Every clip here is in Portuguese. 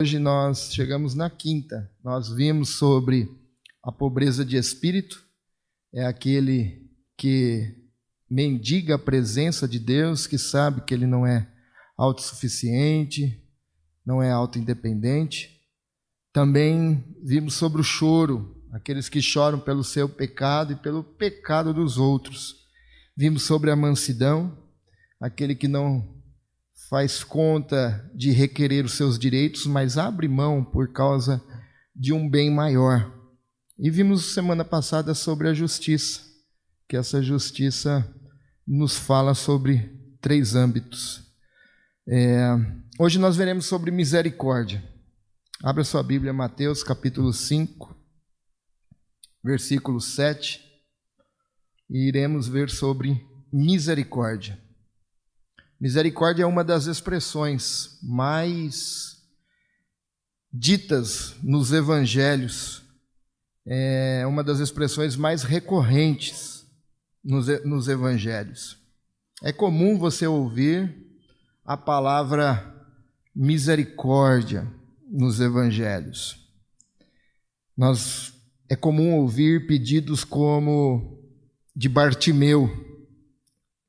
Hoje nós chegamos na quinta. Nós vimos sobre a pobreza de espírito. É aquele que mendiga a presença de Deus, que sabe que ele não é autossuficiente, não é autoindependente. Também vimos sobre o choro, aqueles que choram pelo seu pecado e pelo pecado dos outros. Vimos sobre a mansidão, aquele que não faz conta de requerer os seus direitos, mas abre mão por causa de um bem maior. E vimos semana passada sobre a justiça, que essa justiça nos fala sobre 3 âmbitos. Hoje nós veremos sobre misericórdia. Abra sua Bíblia, Mateus capítulo 5, versículo 7, e iremos ver sobre misericórdia. Misericórdia é uma das expressões mais ditas nos evangelhos, é uma das expressões mais recorrentes nos evangelhos. É comum você ouvir a palavra misericórdia nos evangelhos. É comum ouvir pedidos como de Bartimeu,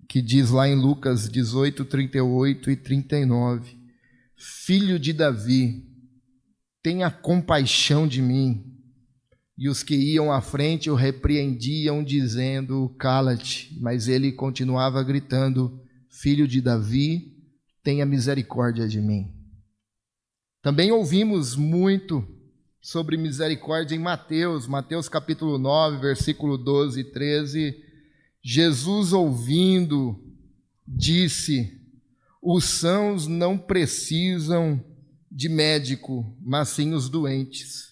que diz lá em Lucas 18, 38 e 39, Filho de Davi, tenha compaixão de mim. E os que iam à frente o repreendiam, dizendo, cala-te. Mas ele continuava gritando, Filho de Davi, tenha misericórdia de mim. Também ouvimos muito sobre misericórdia em Mateus capítulo 9, versículo 12 e 13, Jesus, ouvindo, disse, os sãos não precisam de médico, mas sim os doentes.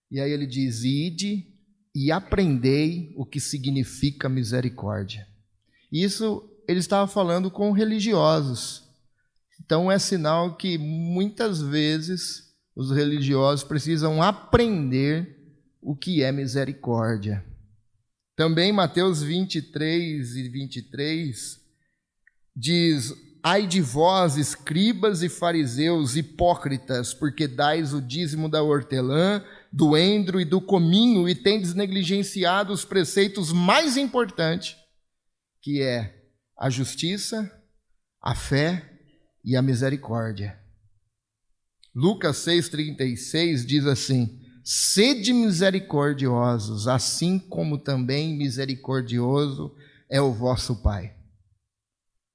E aí ele diz, ide e aprendei o que significa misericórdia. Isso ele estava falando com religiosos. Então é sinal que muitas vezes os religiosos precisam aprender o que é misericórdia. Também Mateus 23 e 23 diz, ai de vós, escribas e fariseus hipócritas, porque dais o dízimo da hortelã, do endro e do cominho e tendes negligenciado os preceitos mais importantes, que é a justiça, a fé e a misericórdia. Lucas 6,36 diz assim, sede misericordiosos, assim como também misericordioso é o vosso Pai.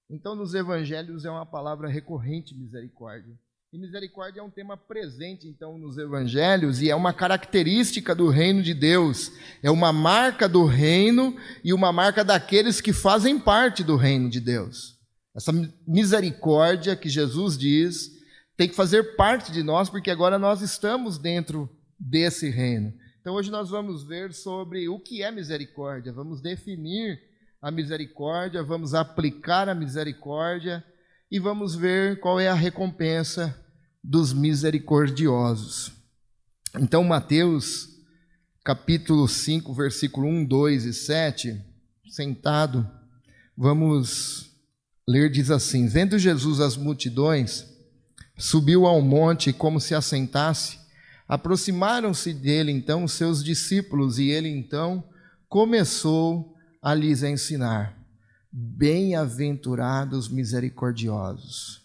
Então, nos evangelhos é uma palavra recorrente, misericórdia. E misericórdia é um tema presente, então, nos evangelhos, e é uma característica do reino de Deus. É uma marca do reino e uma marca daqueles que fazem parte do reino de Deus. Essa misericórdia que Jesus diz tem que fazer parte de nós, porque agora nós estamos dentro desse reino. Então hoje nós vamos ver sobre o que é misericórdia, vamos definir a misericórdia, vamos aplicar a misericórdia e vamos ver qual é a recompensa dos misericordiosos. Então Mateus capítulo 5, versículo 1, 2 e 7, sentado, vamos ler, diz assim, vendo Jesus as multidões, subiu ao monte como se assentasse. Aproximaram-se dele, então, os seus discípulos, e ele, então, começou a lhes ensinar. Bem-aventurados misericordiosos,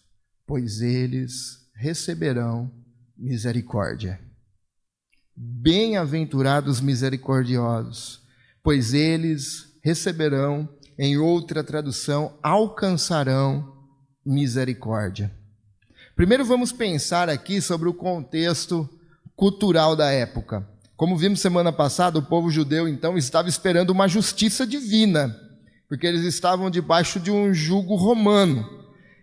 pois eles receberão misericórdia. Bem-aventurados misericordiosos, pois eles receberão, em outra tradução, alcançarão misericórdia. Primeiro vamos pensar aqui sobre o contexto cultural da época. Como vimos semana passada, o povo judeu então estava esperando uma justiça divina, porque eles estavam debaixo de um jugo romano.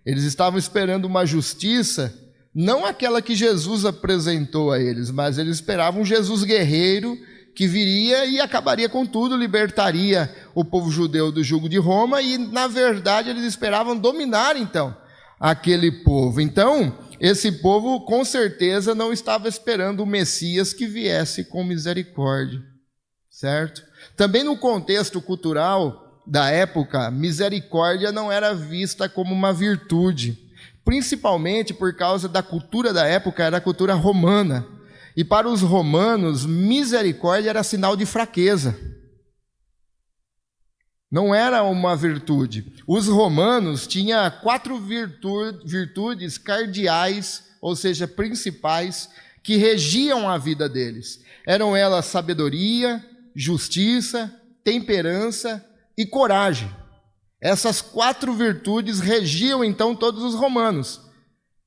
Eles estavam esperando uma justiça, não aquela que Jesus apresentou a eles, mas eles esperavam um Jesus guerreiro que viria e acabaria com tudo, libertaria o povo judeu do jugo de Roma e, na verdade, eles esperavam dominar então aquele povo. Então, esse povo com certeza não estava esperando o Messias que viesse com misericórdia, certo? Também no contexto cultural da época, misericórdia não era vista como uma virtude. principalmente por causa da cultura da época, era a cultura romana. E para os romanos, misericórdia era sinal de fraqueza. Não era uma virtude. Os romanos tinham 4 virtudes cardeais, ou seja, principais, que regiam a vida deles. Eram elas sabedoria, justiça, temperança e coragem. Essas 4 virtudes regiam então todos os romanos.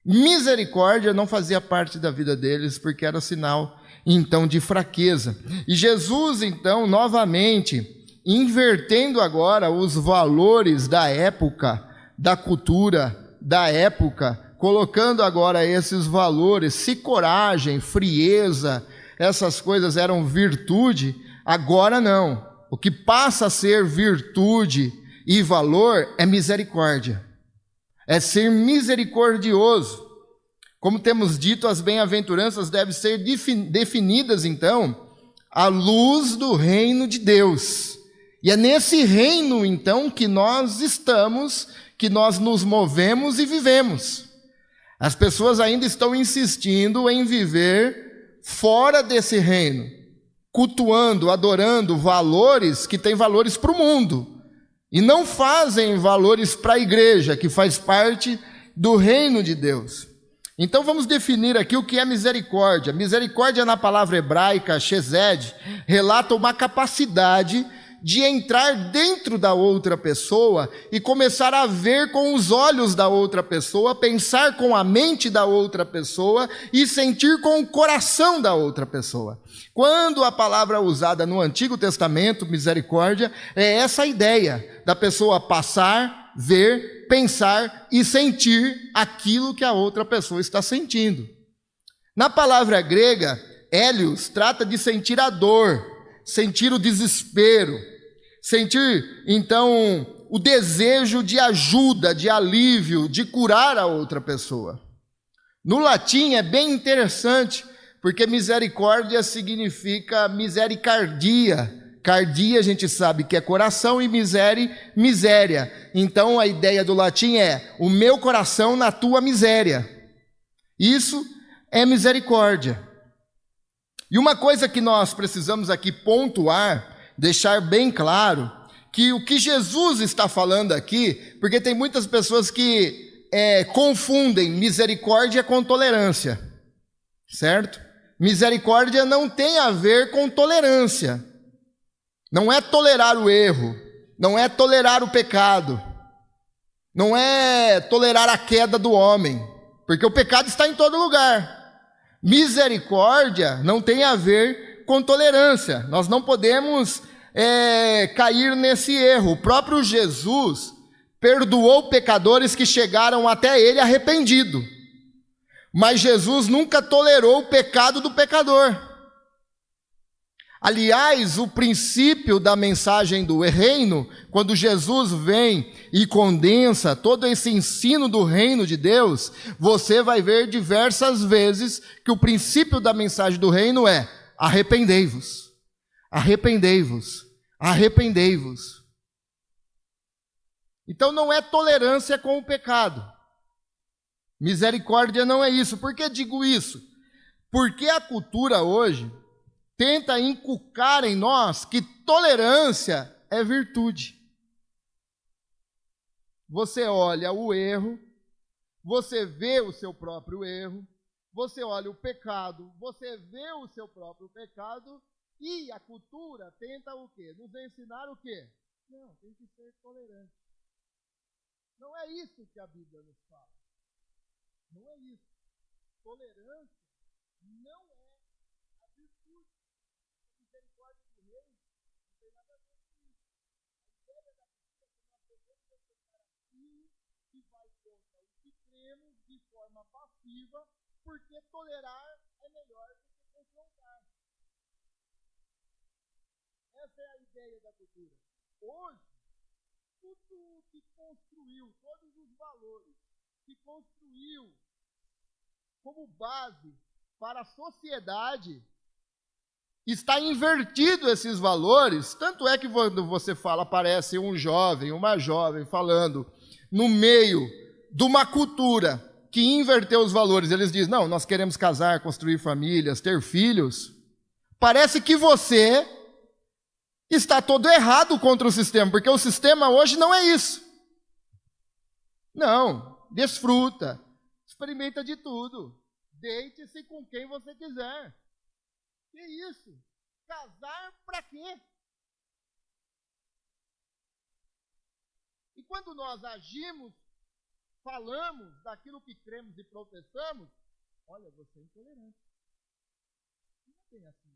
Misericórdia não fazia parte da vida deles, porque era sinal então de fraqueza. E Jesus então, novamente, invertendo agora os valores da época, da cultura da época, colocando agora esses valores, se coragem, frieza, essas coisas eram virtude, agora não. O que passa a ser virtude e valor é misericórdia. É ser misericordioso. Como temos dito, as bem-aventuranças devem ser definidas, então, à luz do reino de Deus. E é nesse reino, então, que nós estamos, que nós nos movemos e vivemos. As pessoas ainda estão insistindo em viver fora desse reino, cultuando, adorando valores que têm valores para o mundo. E não fazem valores para a igreja, que faz parte do reino de Deus. Então vamos definir aqui o que é misericórdia. Misericórdia, na palavra hebraica, chesed, relata uma capacidade de entrar dentro da outra pessoa e começar a ver com os olhos da outra pessoa, pensar com a mente da outra pessoa e sentir com o coração da outra pessoa. Quando a palavra usada no Antigo Testamento, misericórdia, é essa ideia da pessoa passar, ver, pensar e sentir aquilo que a outra pessoa está sentindo. Na palavra grega, hélios trata de sentir a dor, sentir o desespero, sentir, então, o desejo de ajuda, de alívio, de curar a outra pessoa. No latim é bem interessante, porque misericórdia significa misericardia. Cardia a gente sabe que é coração e miséria. Então a ideia do latim é o meu coração na tua miséria. Isso é misericórdia. E uma coisa que nós precisamos aqui pontuar, deixar bem claro, que o que Jesus está falando aqui, porque tem muitas pessoas que confundem misericórdia com tolerância, certo? Misericórdia não tem a ver com tolerância. Não é tolerar o erro, não é tolerar o pecado, não é tolerar a queda do homem, porque o pecado está em todo lugar. Misericórdia não tem a ver com tolerância. Nós não podemos cair nesse erro. O próprio Jesus perdoou pecadores que chegaram até ele arrependido, mas Jesus nunca tolerou o pecado do pecador. Aliás, o princípio da mensagem do reino, quando Jesus vem e condensa todo esse ensino do reino de Deus, você vai ver diversas vezes que o princípio da mensagem do reino é: arrependei-vos, arrependei-vos, arrependei-vos. Então não é tolerância com o pecado. Misericórdia não é isso. Por que digo isso? Porque a cultura hoje tenta inculcar em nós que tolerância é virtude. Você olha o erro, você vê o seu próprio erro, você olha o pecado, você vê o seu próprio pecado, e a cultura tenta o quê? Nos ensinar o quê? Não, tem que ser tolerante. Não é isso que a Bíblia nos fala. Não é isso. Tolerância não é a virtude. Misericórdia do reino não tem nada a ver com isso. A ideia da cultura é que nós devemos aceitar aquilo que vai contra o que cremos de forma passiva, porque tolerar é melhor do que confrontar. Essa é a ideia da cultura. Hoje, tudo que construiu, todos os valores que construiu como base para a sociedade, está invertido esses valores. Tanto é que quando você fala, aparece um jovem, uma jovem falando no meio de uma cultura que inverteu os valores. Eles dizem, não, nós queremos casar, construir famílias, ter filhos. Parece que você está todo errado contra o sistema, porque o sistema hoje não é isso. Não, desfruta, experimenta de tudo, deite-se com quem você quiser. Que isso? Casar para quê? E quando nós agimos, falamos daquilo que cremos e professamos, olha, você é intolerante. Não tem assim.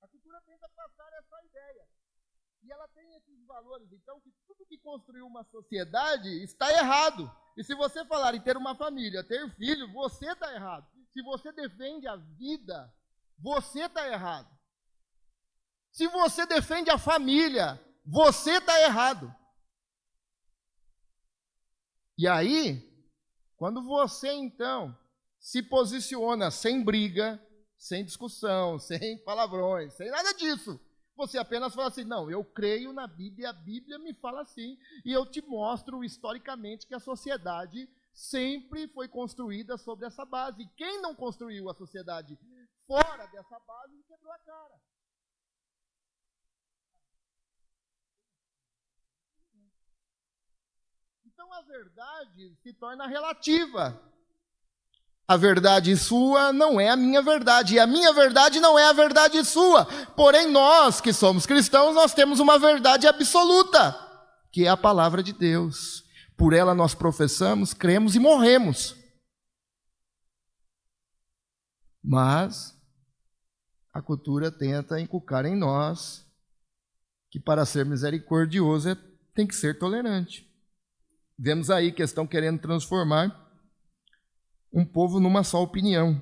A cultura tenta passar essa ideia. E ela tem esses valores, então, que tudo que construiu uma sociedade está errado. E se você falar em ter uma família, ter filho, você está errado. Se você defende a vida, você está errado. Se você defende a família, você está errado. E aí, quando você, então, se posiciona sem briga, sem discussão, sem palavrões, sem nada disso, você apenas fala assim, não, eu creio na Bíblia, a Bíblia me fala assim, e eu te mostro historicamente que a sociedade sempre foi construída sobre essa base. E quem não construiu a sociedade fora dessa base, quebrou a cara. Então a verdade se torna relativa. A verdade sua não é a minha verdade, e a minha verdade não é a verdade sua. Porém, nós que somos cristãos, nós temos uma verdade absoluta, que é a palavra de Deus. Por ela nós professamos, cremos e morremos. Mas a cultura tenta inculcar em nós que para ser misericordioso tem que ser tolerante. Vemos aí que estão querendo transformar um povo numa só opinião.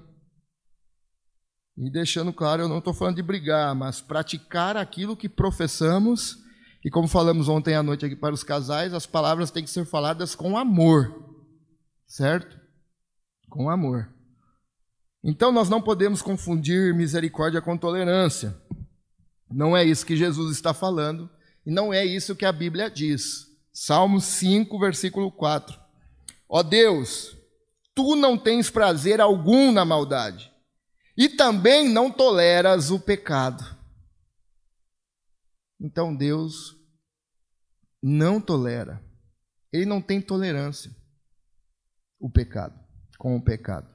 E deixando claro, eu não estou falando de brigar, mas praticar aquilo que professamos. E como falamos ontem à noite aqui para os casais, as palavras têm que ser faladas com amor. Certo? Com amor. Então nós não podemos confundir misericórdia com tolerância. Não é isso que Jesus está falando. E não é isso que a Bíblia diz. Salmo 5, versículo 4. Ó Deus, tu não tens prazer algum na maldade, e também não toleras o pecado. Então Deus não tolera, Ele não tem tolerância com o pecado.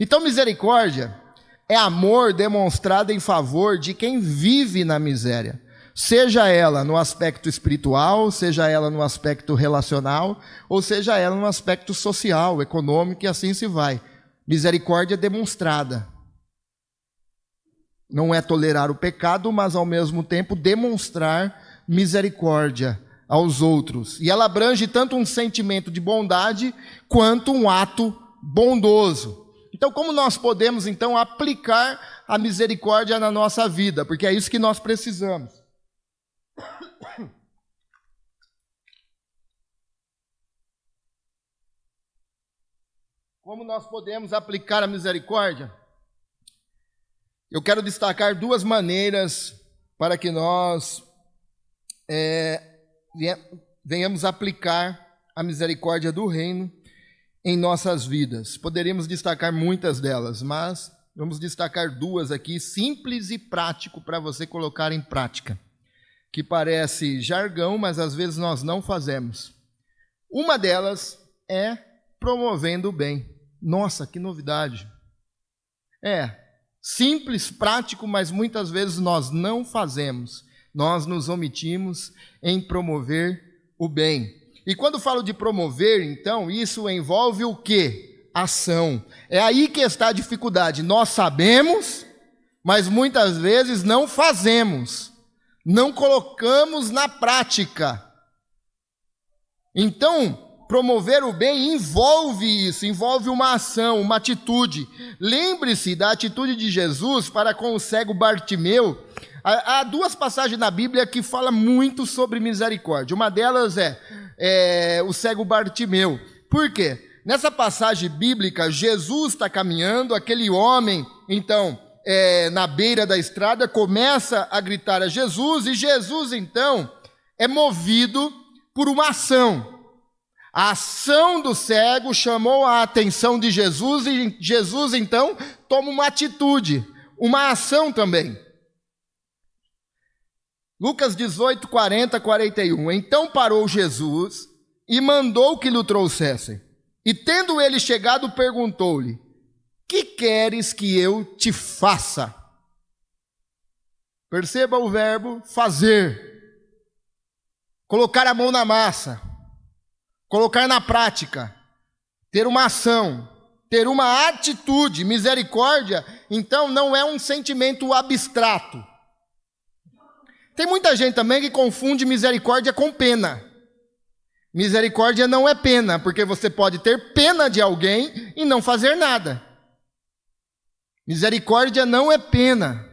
Então misericórdia é amor demonstrado em favor de quem vive na miséria, seja ela no aspecto espiritual, seja ela no aspecto relacional, ou seja ela no aspecto social, econômico, e assim se vai. Misericórdia demonstrada. Não é tolerar o pecado, mas ao mesmo tempo demonstrar misericórdia aos outros. E ela abrange tanto um sentimento de bondade, quanto um ato bondoso. Então, como nós podemos, então, aplicar a misericórdia na nossa vida? Porque é isso que nós precisamos. Como nós podemos aplicar a misericórdia? Eu quero destacar duas maneiras para que nós venhamos aplicar a misericórdia do reino em nossas vidas. Poderíamos destacar muitas delas, mas vamos destacar duas aqui, simples e prático, para você colocar em prática, que parece jargão, mas às vezes nós não fazemos. Uma delas é promovendo o bem. Nossa, que novidade! Simples, prático, mas muitas vezes nós não fazemos. Nós nos omitimos em promover o bem. E quando falo de promover, então, isso envolve o quê? Ação. É aí que está a dificuldade. Nós sabemos, mas muitas vezes não fazemos. Não colocamos na prática. Então, promover o bem envolve isso, envolve uma ação, uma atitude. Lembre-se da atitude de Jesus para com o cego Bartimeu. Há duas passagens na Bíblia que falam muito sobre misericórdia. Uma delas é o cego Bartimeu. Por quê? Nessa passagem bíblica, Jesus está caminhando, aquele homem, então, na beira da estrada, começa a gritar a Jesus, e Jesus, então, é movido por uma ação. A ação do cego chamou a atenção de Jesus e Jesus, então, toma uma atitude, uma ação também. Lucas 18, 40, 41. Então parou Jesus e mandou que lhe trouxessem. E tendo ele chegado, perguntou-lhe: que queres que eu te faça? Perceba o verbo fazer. Colocar a mão na massa. Colocar na prática. Ter uma ação. Ter uma atitude. Misericórdia, então, não é um sentimento abstrato. Tem muita gente também que confunde misericórdia com pena. Misericórdia não é pena, porque você pode ter pena de alguém e não fazer nada. Misericórdia não é pena.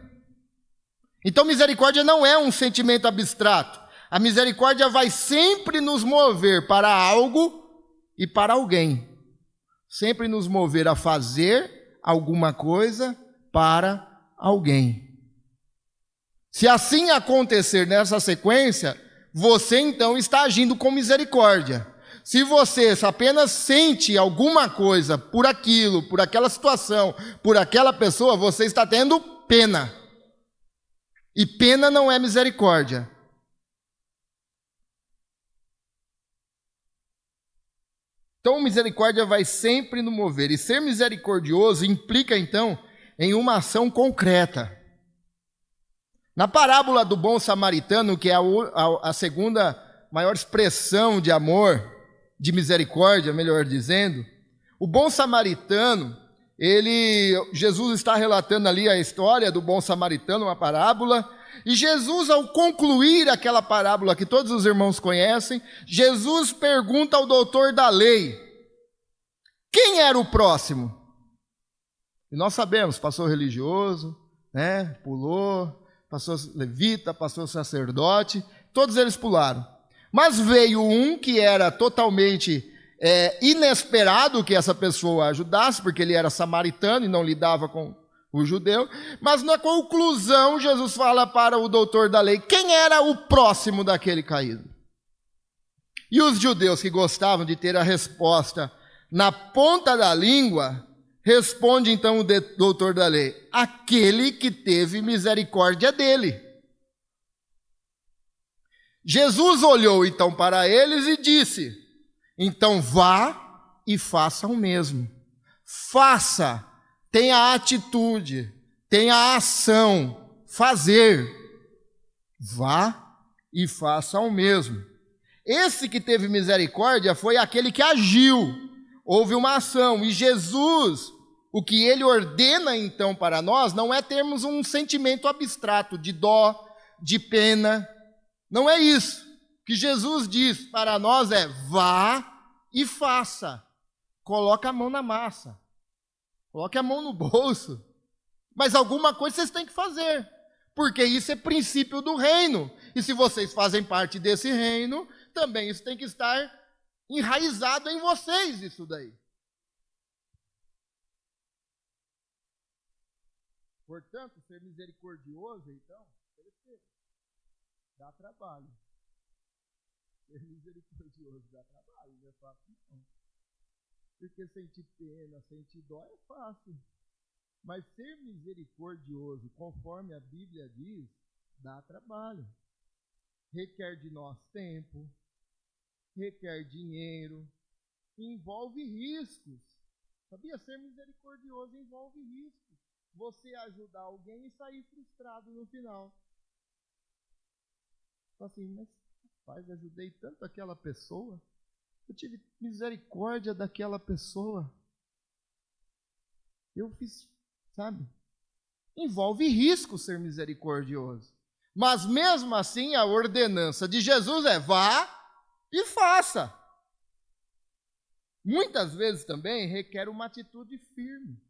Então, misericórdia não é um sentimento abstrato. A misericórdia vai sempre nos mover para algo e para alguém. Sempre nos mover a fazer alguma coisa para alguém. Se assim acontecer nessa sequência, você então está agindo com misericórdia. Se você apenas sente alguma coisa por aquilo, por aquela situação, por aquela pessoa, você está tendo pena. E pena não é misericórdia. Então, misericórdia vai sempre nos mover. E ser misericordioso implica, então, em uma ação concreta. Na parábola do bom samaritano, que é a segunda maior expressão de amor, de misericórdia, melhor dizendo, o bom samaritano, Jesus está relatando ali a história do bom samaritano, uma parábola, e Jesus, ao concluir aquela parábola que todos os irmãos conhecem, Jesus pergunta ao doutor da lei: quem era o próximo? E nós sabemos, pastor religioso, pulou, pastor levita, pastor sacerdote, todos eles pularam. Mas veio um que era totalmente inesperado que essa pessoa ajudasse, porque ele era samaritano e não lidava com o judeu. Mas na conclusão, Jesus fala para o doutor da lei: quem era o próximo daquele caído? E os judeus que gostavam de ter a resposta na ponta da língua, responde então o doutor da lei: aquele que teve misericórdia dele. Jesus olhou então para eles e disse: então vá e faça o mesmo. Faça, tenha a atitude, tenha a ação, fazer. Vá e faça o mesmo. Esse que teve misericórdia foi aquele que agiu. Houve uma ação. E Jesus, o que ele ordena então para nós, não é termos um sentimento abstrato de dó, de pena. Não é isso. O que Jesus diz para nós é: vá e faça. Coloque a mão na massa. Coloque a mão no bolso. Mas alguma coisa vocês têm que fazer. Porque isso é princípio do reino. E se vocês fazem parte desse reino, também isso tem que estar enraizado em vocês, isso daí. Portanto, ser misericordioso, então, dá trabalho. Ser misericordioso dá trabalho, não é fácil não. Porque sentir pena, sentir dó é fácil. Mas ser misericordioso, conforme a Bíblia diz, dá trabalho. Requer de nós tempo, requer dinheiro, envolve riscos. Sabia? Ser misericordioso envolve riscos. Você ajudar alguém e sair frustrado no final. Assim, mas rapaz, ajudei tanto aquela pessoa, eu tive misericórdia daquela pessoa. Eu fiz, sabe? Envolve risco ser misericordioso. Mas mesmo assim, a ordenança de Jesus é: vá e faça. Muitas vezes também requer uma atitude firme.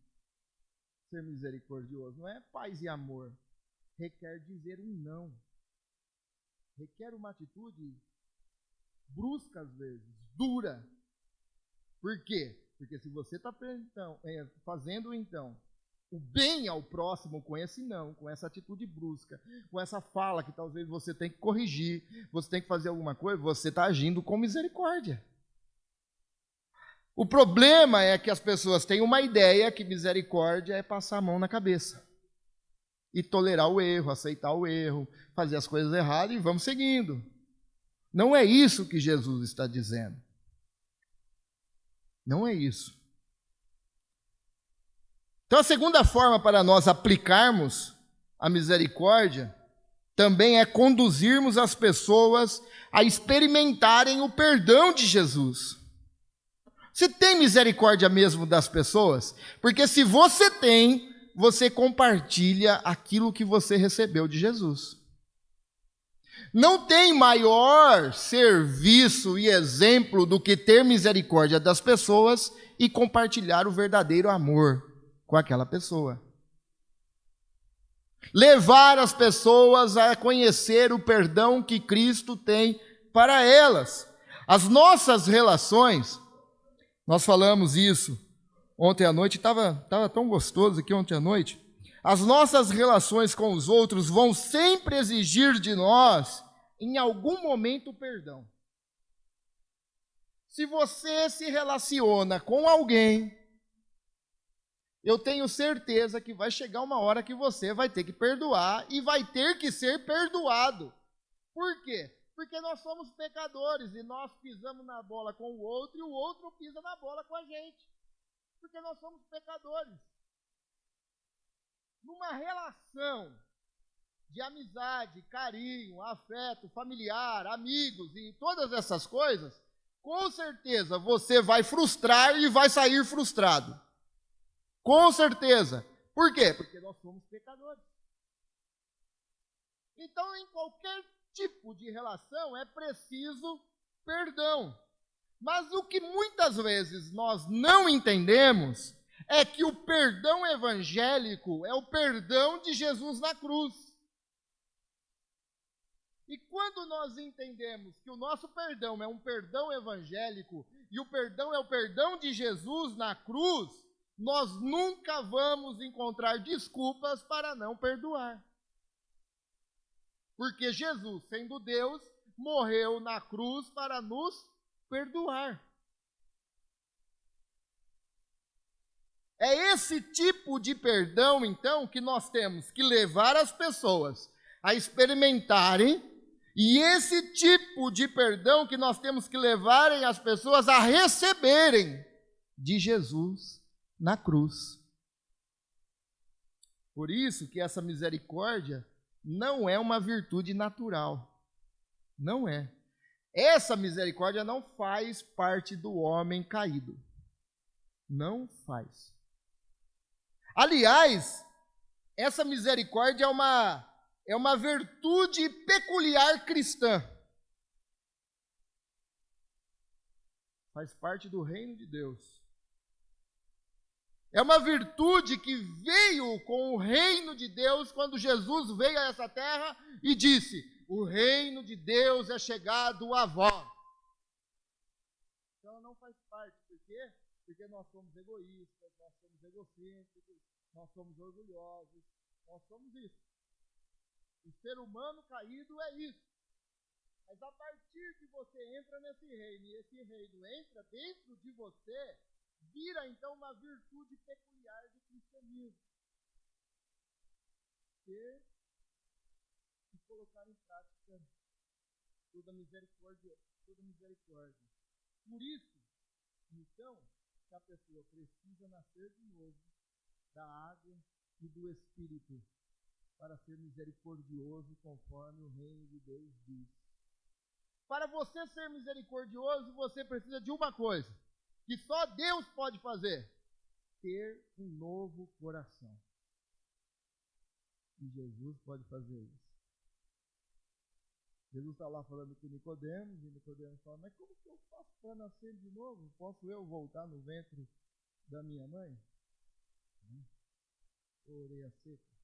Ser misericordioso não é paz e amor. Requer dizer um não. Requer uma atitude brusca às vezes, dura. Por quê? Porque se você está fazendo então o bem ao próximo com esse não, com essa atitude brusca, com essa fala que talvez você tem que corrigir, você tem que fazer alguma coisa, você está agindo com misericórdia. O problema é que as pessoas têm uma ideia que misericórdia é passar a mão na cabeça e tolerar o erro, aceitar o erro, fazer as coisas erradas e vamos seguindo. Não é isso que Jesus está dizendo. Não é isso. Então, a segunda forma para nós aplicarmos a misericórdia também é conduzirmos as pessoas a experimentarem o perdão de Jesus. Você tem misericórdia mesmo das pessoas? Porque se você tem, você compartilha aquilo que você recebeu de Jesus. Não tem maior serviço e exemplo do que ter misericórdia das pessoas e compartilhar o verdadeiro amor com aquela pessoa. Levar as pessoas a conhecer o perdão que Cristo tem para elas. As nossas relações, nós falamos isso ontem à noite, estava tão gostoso aqui ontem à noite. As nossas relações com os outros vão sempre exigir de nós, em algum momento, perdão. Se você se relaciona com alguém, eu tenho certeza que vai chegar uma hora que você vai ter que perdoar e vai ter que ser perdoado. Por quê? Porque nós somos pecadores e nós pisamos na bola com o outro e o outro pisa na bola com a gente. Porque nós somos pecadores. Numa relação de amizade, carinho, afeto, familiar, amigos e todas essas coisas, com certeza você vai frustrar e vai sair frustrado. Com certeza. Por quê? Porque nós somos pecadores. Então, em qualquer tipo de relação é preciso perdão. Mas o que muitas vezes nós não entendemos é que o perdão evangélico é o perdão de Jesus na cruz. E quando nós entendemos que o nosso perdão é um perdão evangélico e o perdão é o perdão de Jesus na cruz, nós nunca vamos encontrar desculpas para não perdoar. Porque Jesus, sendo Deus, morreu na cruz para nos perdoar. É esse tipo de perdão, então, que nós temos que levar as pessoas a experimentarem, e esse tipo de perdão que nós temos que levarem as pessoas a receberem de Jesus na cruz. Por isso que essa misericórdia não é uma virtude natural. Não é. Essa misericórdia não faz parte do homem caído. Não faz. Aliás, essa misericórdia é uma virtude peculiar cristã. Faz parte do reino de Deus. É uma virtude que veio com o reino de Deus quando Jesus veio a essa terra e disse: o reino de Deus é chegado a vós. Então não faz parte. Por quê? Porque nós somos egoístas, nós somos egocêntricos, nós somos orgulhosos, nós somos isso. O ser humano caído é isso. Mas a partir que você entra nesse reino, e esse reino entra dentro de você, vira então uma virtude peculiar do cristianismo. Ter e colocar em prática toda misericórdia. Por isso, então, que a pessoa precisa nascer de novo da água e do Espírito para ser misericordioso conforme o reino de Deus diz. Para você ser misericordioso, você precisa de uma coisa que só Deus pode fazer: ter um novo coração. E Jesus pode fazer isso. Jesus está lá falando com Nicodemos, e Nicodemos fala: mas como que eu faço para nascer de novo? Posso eu voltar no ventre da minha mãe? Orelha seca.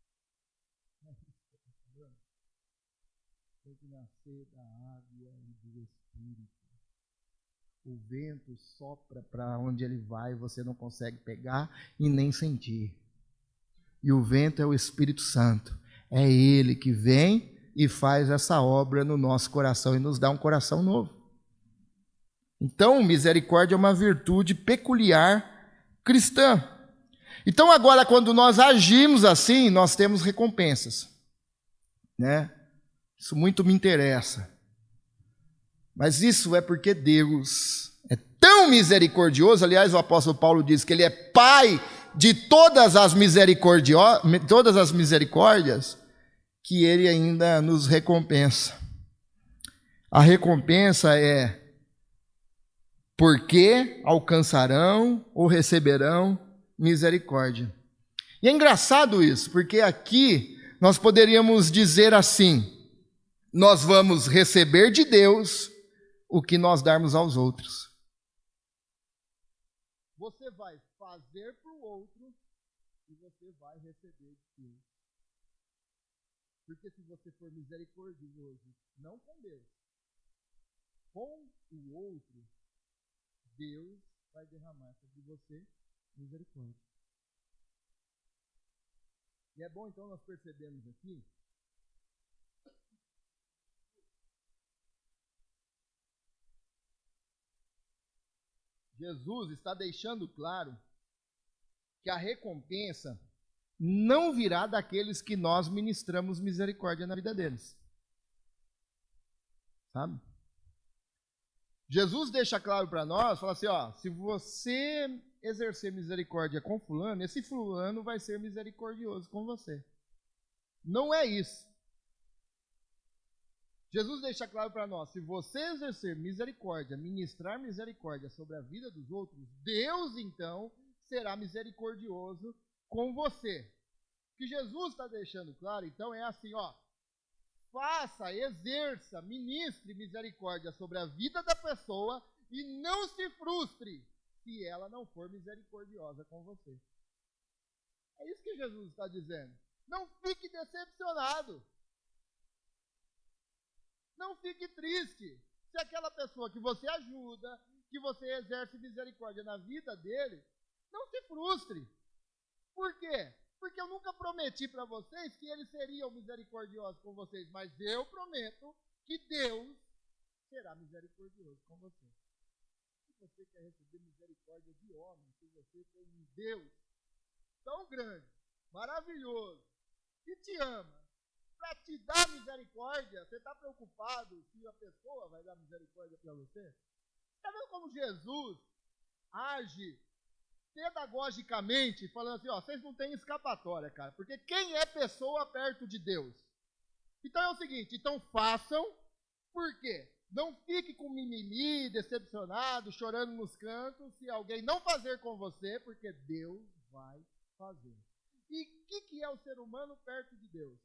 Tem que nascer da água e do Espírito. O vento sopra para onde ele vai, você não consegue pegar e nem sentir. E o vento é o Espírito Santo. É ele que vem e faz essa obra no nosso coração e nos dá um coração novo. Então, misericórdia é uma virtude peculiar cristã. Então, agora, quando nós agimos assim, nós temos recompensas, né? Isso muito me interessa. Mas isso é porque Deus é tão misericordioso. Aliás, o apóstolo Paulo diz que ele é pai de todas as misericórdias, que ele ainda nos recompensa. A recompensa é porque alcançarão ou receberão misericórdia. E é engraçado isso, porque aqui nós poderíamos dizer assim: nós vamos receber de Deus o que nós darmos aos outros. Você vai fazer para o outro e você vai receber de Deus. Porque se você for misericordioso, não com Deus, com o outro, Deus vai derramar sobre você misericórdia. E é bom então nós percebemos aqui Jesus está deixando claro que a recompensa não virá daqueles que nós ministramos misericórdia na vida deles. Sabe? Jesus deixa claro para nós, fala assim, ó, se você exercer misericórdia com fulano, esse fulano vai ser misericordioso com você. Não é isso. Jesus deixa claro para nós, se você exercer misericórdia, ministrar misericórdia sobre a vida dos outros, Deus então será misericordioso com você. O que Jesus está deixando claro, então, é assim, ó, faça, exerça, ministre misericórdia sobre a vida da pessoa e não se frustre se ela não for misericordiosa com você. É isso que Jesus está dizendo. Não fique decepcionado. Não fique triste se aquela pessoa que você ajuda, que você exerce misericórdia na vida dele, não se frustre. Por quê? Porque eu nunca prometi para vocês que eles seriam misericordiosos com vocês, mas eu prometo que Deus será misericordioso com você. Se você quer receber misericórdia de homem, se você tem um Deus tão grande, maravilhoso, que te ama, para te dar misericórdia, você está preocupado se a pessoa vai dar misericórdia para você? Está vendo como Jesus age pedagogicamente, falando assim, ó, vocês não têm escapatória, cara, porque quem é pessoa perto de Deus? Então é o seguinte, então façam, por quê? Não fique com mimimi, decepcionado, chorando nos cantos, se alguém não fazer com você, porque Deus vai fazer. E o que é o ser humano perto de Deus?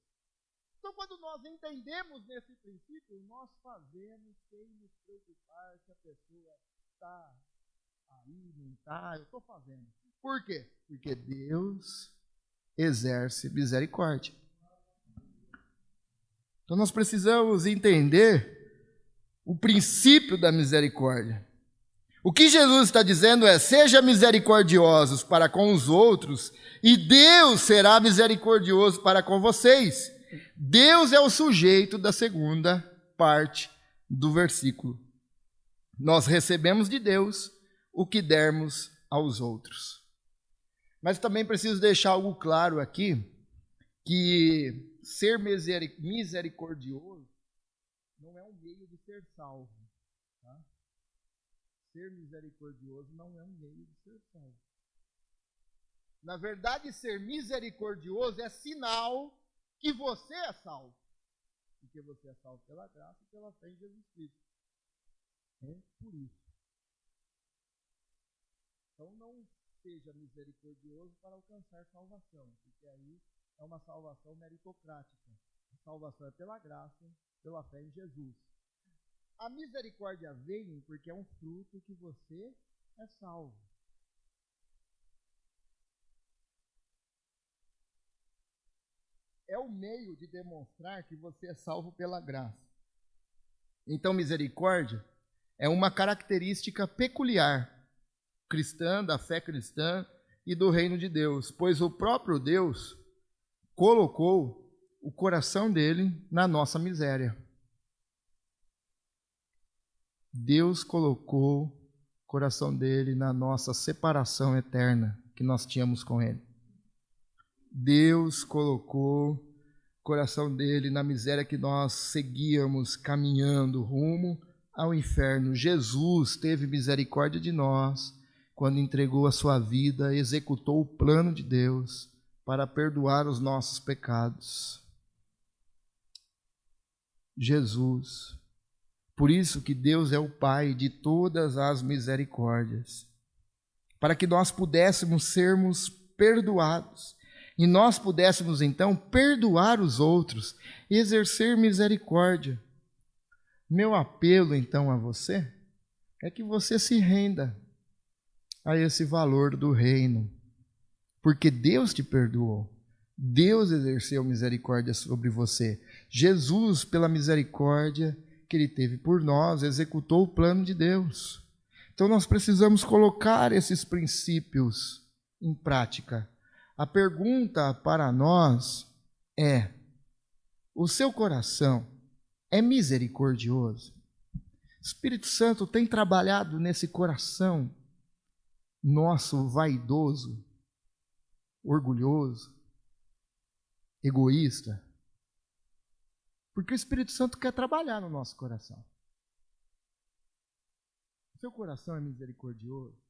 Então, quando nós entendemos nesse princípio, nós fazemos sem nos preocupar se a pessoa está aí, não está, eu estou fazendo. Por quê? Porque Deus exerce misericórdia. Então, nós precisamos entender o princípio da misericórdia. O que Jesus está dizendo é, seja misericordiosos para com os outros, e Deus será misericordioso para com vocês. Deus é o sujeito da segunda parte do versículo. Nós recebemos de Deus o que dermos aos outros. Mas também preciso deixar algo claro aqui, que ser misericordioso não é um meio de ser salvo. Tá? Ser misericordioso não é um meio de ser salvo. Na verdade, ser misericordioso é sinal que você é salvo. Porque você é salvo pela graça e pela fé em Jesus Cristo. É por isso. Então não seja misericordioso para alcançar salvação, porque aí é uma salvação meritocrática. A salvação é pela graça, pela fé em Jesus. A misericórdia vem porque é um fruto que você é salvo. É o meio de demonstrar que você é salvo pela graça. Então, misericórdia é uma característica peculiar cristã, da fé cristã e do reino de Deus, pois o próprio Deus colocou o coração dele na nossa miséria. Deus colocou o coração dele na nossa separação eterna que nós tínhamos com ele. Deus colocou o coração dele na miséria que nós seguíamos caminhando rumo ao inferno. Jesus teve misericórdia de nós quando entregou a sua vida, executou o plano de Deus para perdoar os nossos pecados. Jesus. Por isso que Deus é o Pai de todas as misericórdias, para que nós pudéssemos sermos perdoados e nós pudéssemos então perdoar os outros, exercer misericórdia. Meu apelo então a você é que você se renda a esse valor do reino, porque Deus te perdoou, Deus exerceu misericórdia sobre você. Jesus, pela misericórdia que ele teve por nós, executou o plano de Deus. Então nós precisamos colocar esses princípios em prática. A pergunta para nós é: o seu coração é misericordioso? O Espírito Santo tem trabalhado nesse coração nosso vaidoso, orgulhoso, egoísta? Porque o Espírito Santo quer trabalhar no nosso coração. O seu coração é misericordioso?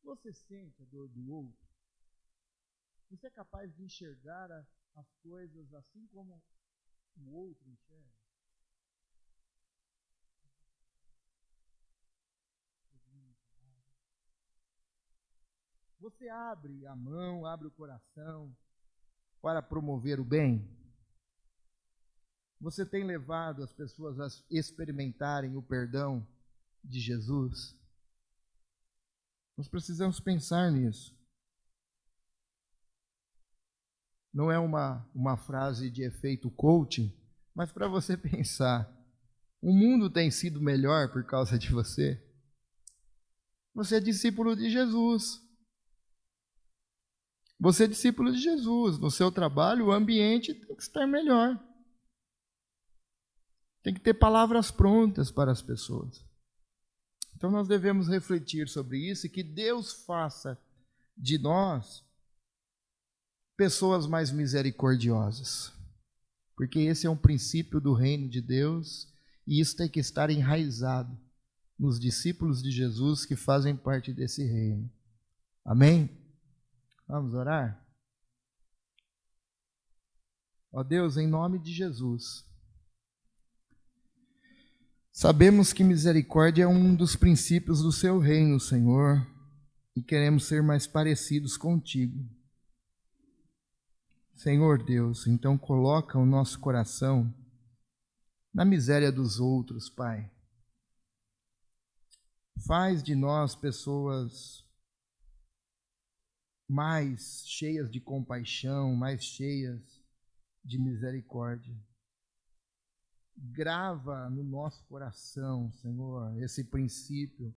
Você sente a dor do outro? Você é capaz de enxergar as coisas assim como o outro enxerga? Você abre a mão, abre o coração para promover o bem? Você tem levado as pessoas a experimentarem o perdão de Jesus? Nós precisamos pensar nisso. Não é uma frase de efeito coaching, mas para você pensar. O mundo tem sido melhor por causa de você? Você é discípulo de Jesus. Você é discípulo de Jesus. No seu trabalho, o ambiente tem que estar melhor. Tem que ter palavras prontas para as pessoas. Então nós devemos refletir sobre isso e que Deus faça de nós pessoas mais misericordiosas. Porque esse é um princípio do reino de Deus e isso tem que estar enraizado nos discípulos de Jesus que fazem parte desse reino. Amém? Vamos orar? Ó Deus, em nome de Jesus, sabemos que misericórdia é um dos princípios do seu reino, Senhor, e queremos ser mais parecidos contigo. Senhor Deus, então coloca o nosso coração na miséria dos outros, Pai. Faz de nós pessoas mais cheias de compaixão, mais cheias de misericórdia. Grava no nosso coração, Senhor, esse princípio